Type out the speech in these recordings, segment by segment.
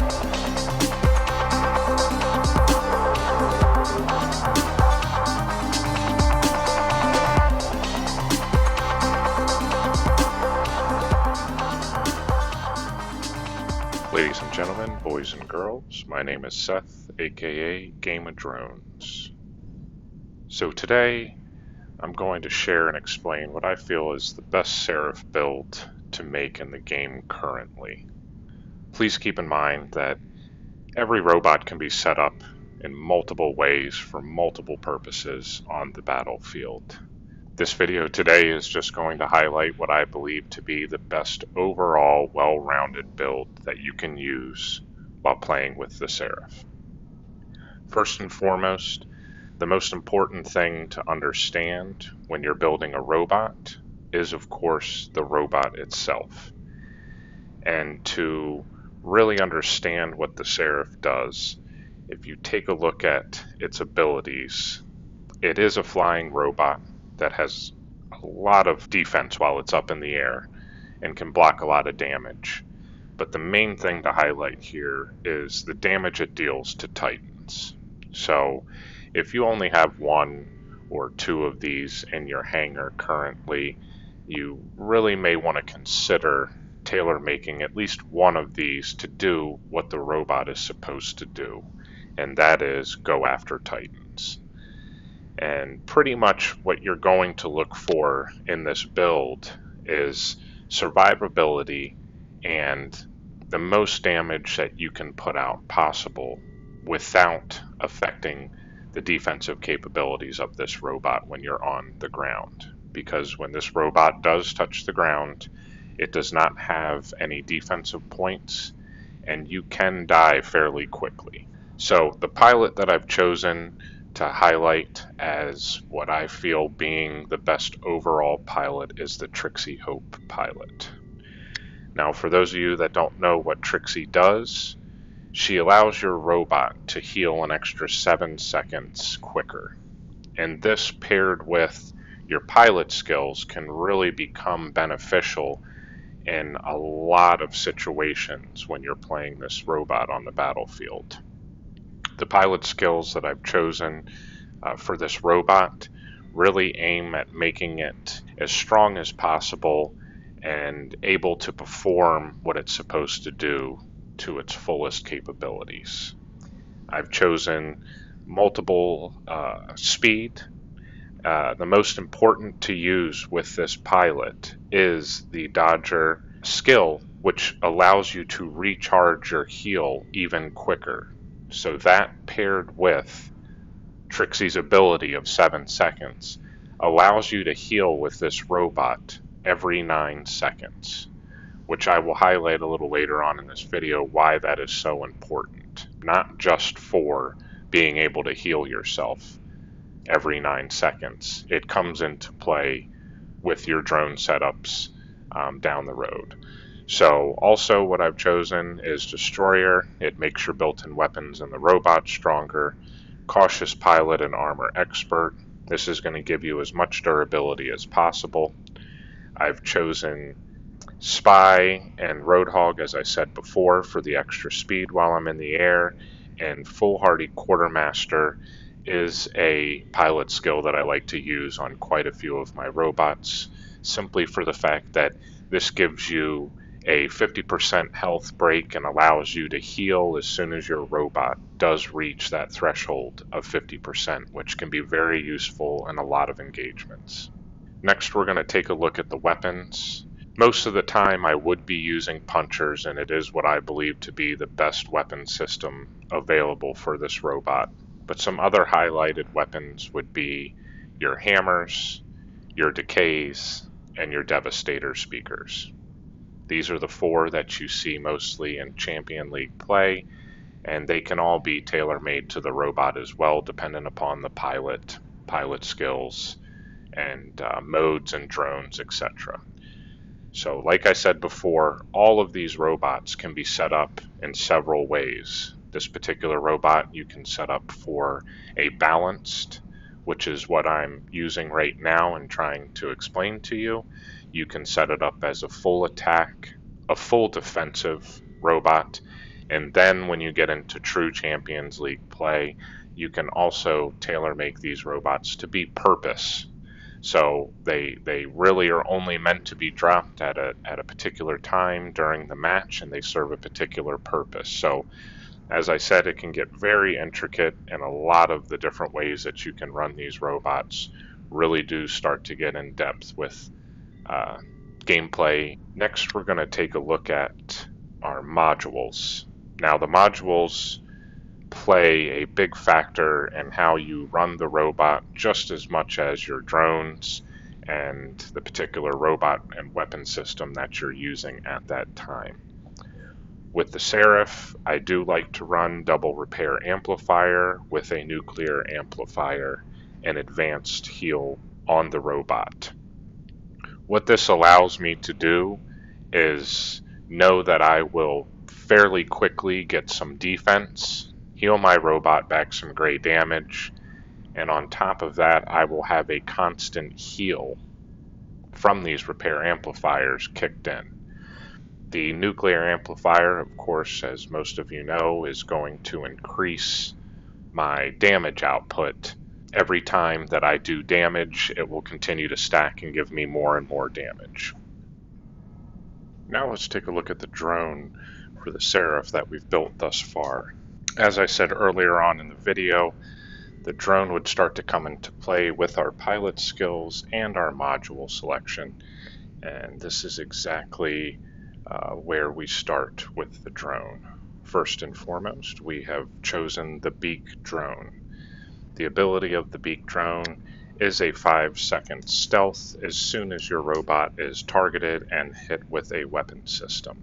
Ladies and gentlemen, boys and girls, my name is Seth, aka Game of Drones. So today, I'm going to share and explain what I feel is the best Seraph build to make in the game currently. Please keep in mind that every robot can be set up in multiple ways for multiple purposes on the battlefield. This video today is just going to highlight what I believe to be the best overall well-rounded build that you can use while playing with the Seraph. First and foremost, the most important thing to understand when you're building a robot is, of course, the robot itself. And to really understand what the Seraph does, if you take a look at its abilities, it is a flying robot that has a lot of defense while it's up in the air and can block a lot of damage. But the main thing to highlight here is the damage it deals to Titans. So if you only have one or two of these in your hangar currently, you really may want to consider tailor-making at least one of these to do what the robot is supposed to do, and that is go after Titans. And pretty much what you're going to look for in this build is survivability and the most damage that you can put out possible without affecting the defensive capabilities of this robot when you're on the ground. Because when this robot does touch the ground, it does not have any defensive points, and you can die fairly quickly. So the pilot that I've chosen to highlight as what I feel being the best overall pilot is the Trixie Hope pilot. Now, for those of you that don't know what Trixie does, she allows your robot to heal an extra 7 seconds quicker. And this paired with your pilot skills can really become beneficial in a lot of situations when you're playing this robot on the battlefield. The pilot skills that I've chosen for this robot really aim at making it as strong as possible and able to perform what it's supposed to do to its fullest capabilities. I've chosen multiple speed. The most important to use with this pilot is the Dodger skill, which allows you to recharge your heal even quicker. So that paired with Trixie's ability of 7 seconds allows you to heal with this robot every 9 seconds, which I will highlight a little later on in this video why that is so important. Not just for being able to heal yourself every 9 seconds. It comes into play with your drone setups down the road. So also what I've chosen is Destroyer. It makes your built-in weapons and the robot stronger. Cautious Pilot and Armor Expert. This is going to give you as much durability as possible. I've chosen Spy and Roadhog, as I said before, for the extra speed while I'm in the air. And Foolhardy Quartermaster is a pilot skill that I like to use on quite a few of my robots, simply for the fact that this gives you a 50% health break and allows you to heal as soon as your robot does reach that threshold of 50%, which can be very useful in a lot of engagements. Next, we're going to take a look at the weapons. Most of the time I would be using punchers, and it is what I believe to be the best weapon system available for this robot. But some other highlighted weapons would be your hammers, your decays, and your Devastator speakers. These are the 4 that you see mostly in Champion League play, and they can all be tailor-made to the robot as well, depending upon the pilot skills, and modes and drones, etc. So like I said before, all of these robots can be set up in several ways. This particular robot you can set up for a balanced, which is what I'm using right now and trying to explain to you. You can set it up as a full attack, a full defensive robot, And then when you get into true Champions League play, you can also tailor make these robots to be purpose. So they really are only meant to be dropped at a particular time during the match, and they serve a particular purpose. So as I said, it can get very intricate, and a lot of the different ways that you can run these robots really do start to get in depth with uh, gameplay. Next, we're going to take a look at our modules. Now, the modules play a big factor in how you run the robot just as much as your drones and the particular robot and weapon system that you're using at that time. With the Seraph, I do like to run double repair amplifier with a nuclear amplifier and advanced heal on the robot. What this allows me to do is know that I will fairly quickly get some defense, heal my robot back some gray damage, and on top of that, I will have a constant heal from these repair amplifiers kicked in. The nuclear amplifier, of course, as most of you know, is going to increase my damage output. Every time that I do damage, it will continue to stack and give me more and more damage. Now let's take a look at the drone for the Seraph that we've built thus far. As I said earlier on in the video, the drone would start to come into play with our pilot skills and our module selection. And this is exactly where we start with the drone. First and foremost, we have chosen the beak drone. The ability of the beak drone is a 5-second stealth as soon as your robot is targeted and hit with a weapon system.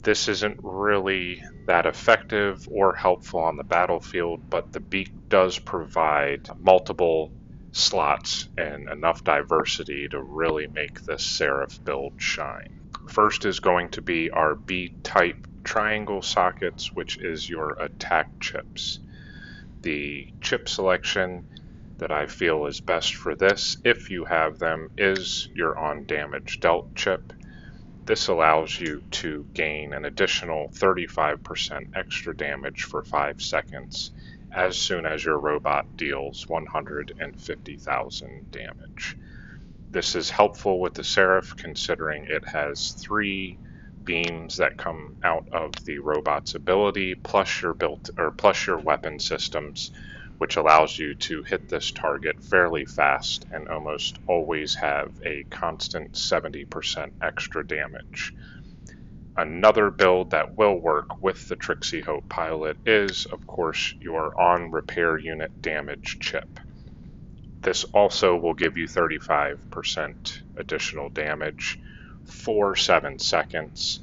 This isn't really that effective or helpful on the battlefield, but the beak does provide multiple slots and enough diversity to really make this Seraph build shine. First is going to be our B-type triangle sockets, which is your attack chips. The chip selection that I feel is best for this, if you have them, is your on damage dealt chip. This allows you to gain an additional 35% extra damage for 5 seconds as soon as your robot deals 150,000 damage. This is helpful with the Seraph considering it has 3 beams that come out of the robot's ability plus your weapon systems, which allows you to hit this target fairly fast and almost always have a constant 70% extra damage. Another build that will work with the Trixie Hope pilot is, of course, your on repair unit damage chip. This also will give you 35% additional damage for 7 seconds.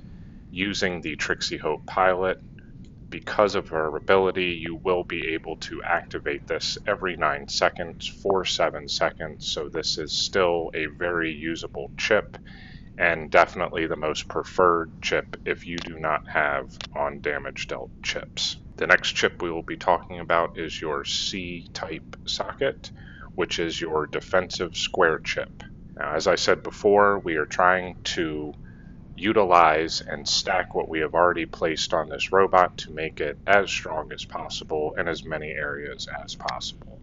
Using the Trixie Hope pilot, because of her ability, you will be able to activate this every 9 seconds for 7 seconds, so this is still a very usable chip and definitely the most preferred chip if you do not have on damage dealt chips. The next chip we will be talking about is your C-type socket, which is your defensive square chip. Now, as I said before, we are trying to utilize and stack what we have already placed on this robot to make it as strong as possible in as many areas as possible.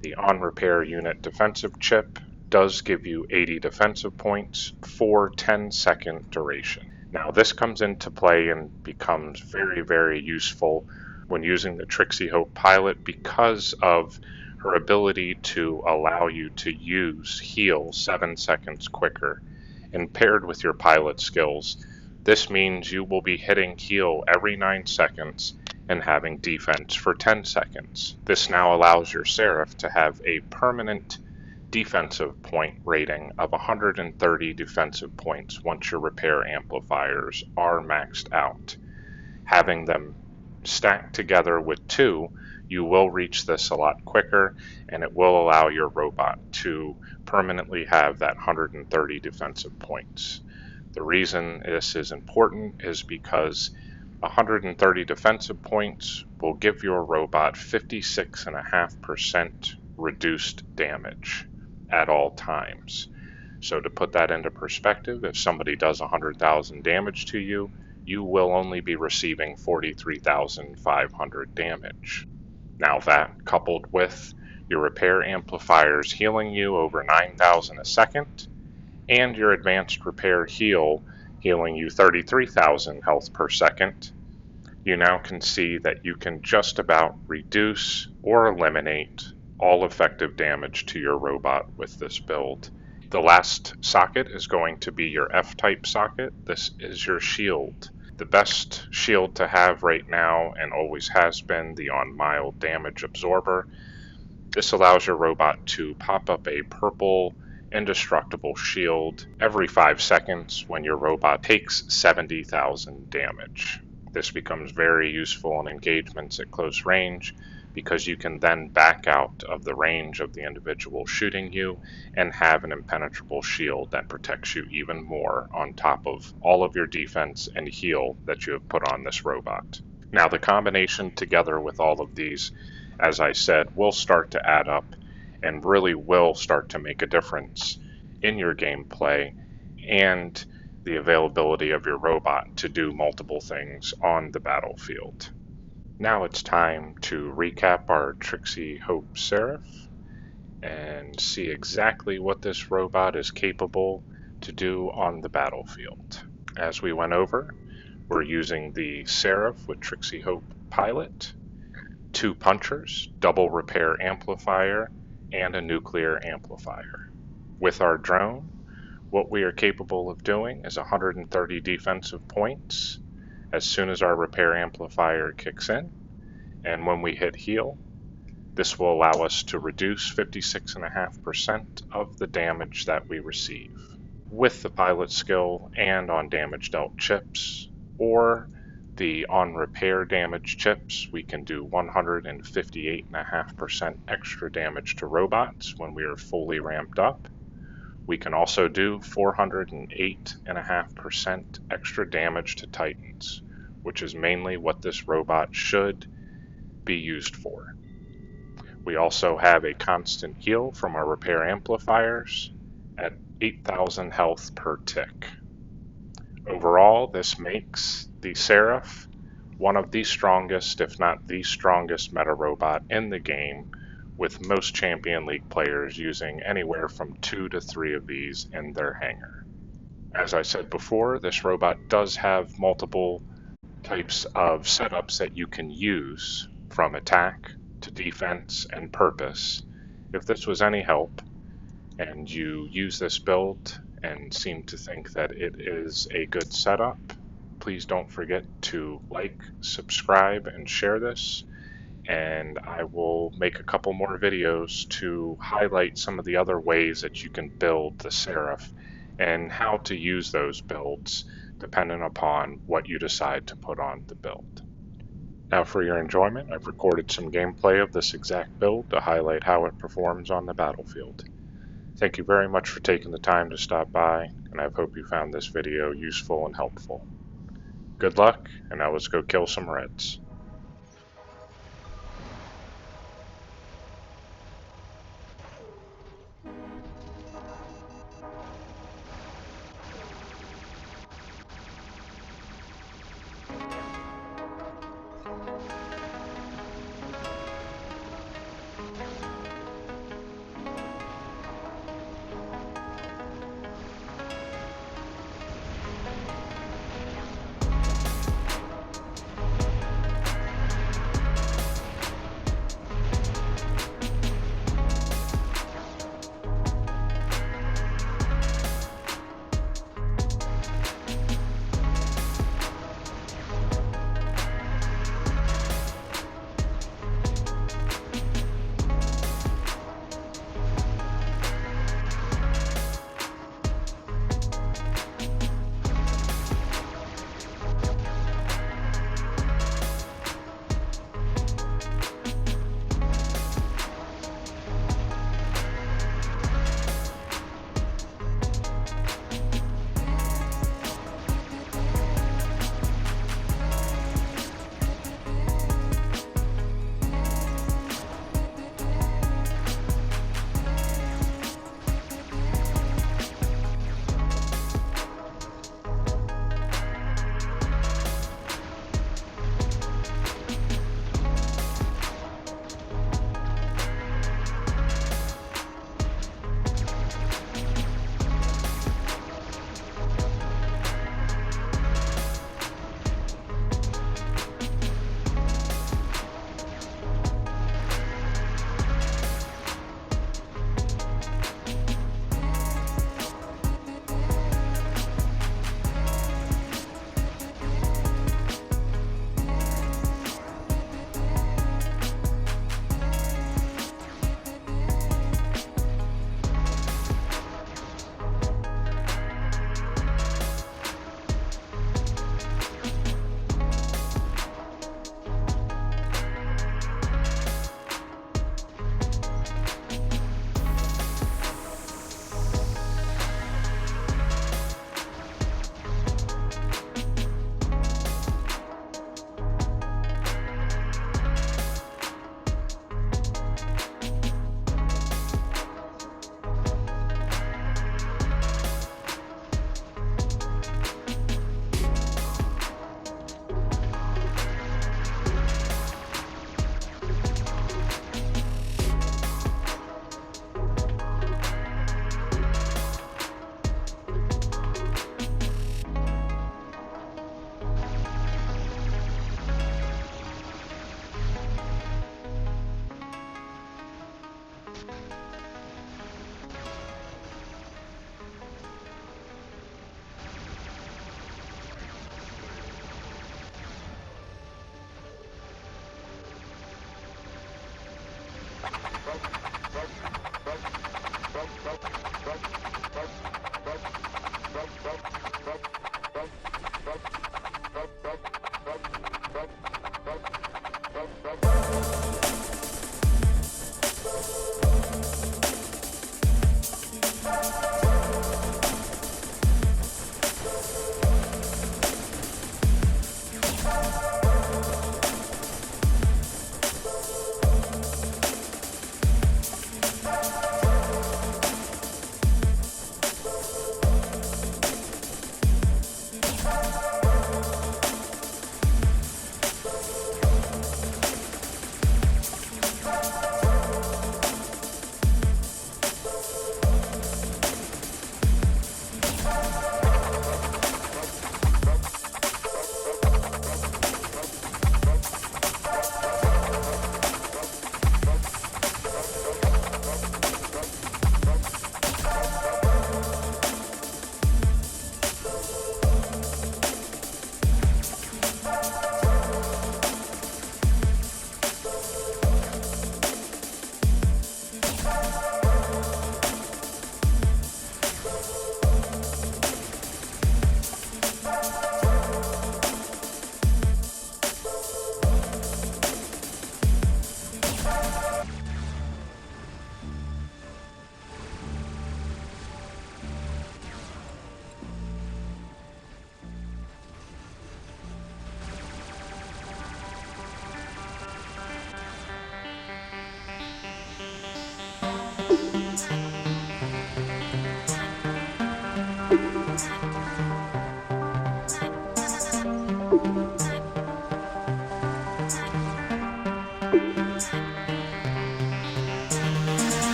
The on repair unit defensive chip does give you 80 defensive points for 10-second duration. Now this comes into play and becomes very, very useful when using the Trixie Hope pilot because of her ability to allow you to use heal 7 seconds quicker. And paired with your pilot skills, this means you will be hitting heal every 9 seconds and having defense for 10 seconds. This now allows your Seraph to have a permanent defensive point rating of 130 defensive points once your repair amplifiers are maxed out. Having them stacked together with 2, you will reach this a lot quicker, and it will allow your robot to permanently have that 130 defensive points. The reason this is important is because 130 defensive points will give your robot 56.5% reduced damage at all times. So to put that into perspective, if somebody does 100,000 damage to you, you will only be receiving 43,500 damage. Now that, coupled with your repair amplifiers healing you over 9,000 a second, and your advanced repair heal healing you 33,000 health per second, you now can see that you can just about reduce or eliminate all effective damage to your robot with this build. The last socket is going to be your F-type socket. This is your shield. The best shield to have right now, and always has been, the on mild damage absorber. This allows your robot to pop up a purple indestructible shield every 5 seconds when your robot takes 70,000 damage. This becomes very useful in engagements at close range because you can then back out of the range of the individual shooting you and have an impenetrable shield that protects you even more on top of all of your defense and heal that you have put on this robot. Now the combination together with all of these, as I said, will start to add up and really will start to make a difference in your gameplay and the availability of your robot to do multiple things on the battlefield. Now it's time to recap our Trixie Hope Seraph and see exactly what this robot is capable to do on the battlefield. As we went over, we're using the Seraph with Trixie Hope Pilot, 2 punchers, double repair amplifier, and a nuclear amplifier. With our drone, what we are capable of doing is 130 defensive points as soon as our repair amplifier kicks in, and when we hit heal, this will allow us to reduce 56.5% of the damage that we receive. With the pilot skill and on damage dealt chips, or the on repair damage chips, we can do 158.5% extra damage to robots when we are fully ramped up. We can also do 408.5% extra damage to Titans, which is mainly what this robot should be used for. We also have a constant heal from our repair amplifiers at 8,000 health per tick. Overall, this makes the Seraph one of the strongest, if not the strongest, meta robot in the game, with most Champion League players using anywhere from 2 to 3 of these in their hangar. As I said before, this robot does have multiple types of setups that you can use, from attack to defense and purpose. If this was any help, and you use this build and seem to think that it is a good setup, please don't forget to like, subscribe, and share this. And I will make a couple more videos to highlight some of the other ways that you can build the Seraph and how to use those builds depending upon what you decide to put on the build. Now for your enjoyment, I've recorded some gameplay of this exact build to highlight how it performs on the battlefield. Thank you very much for taking the time to stop by, and I hope you found this video useful and helpful. Good luck, and now let's go kill some Reds.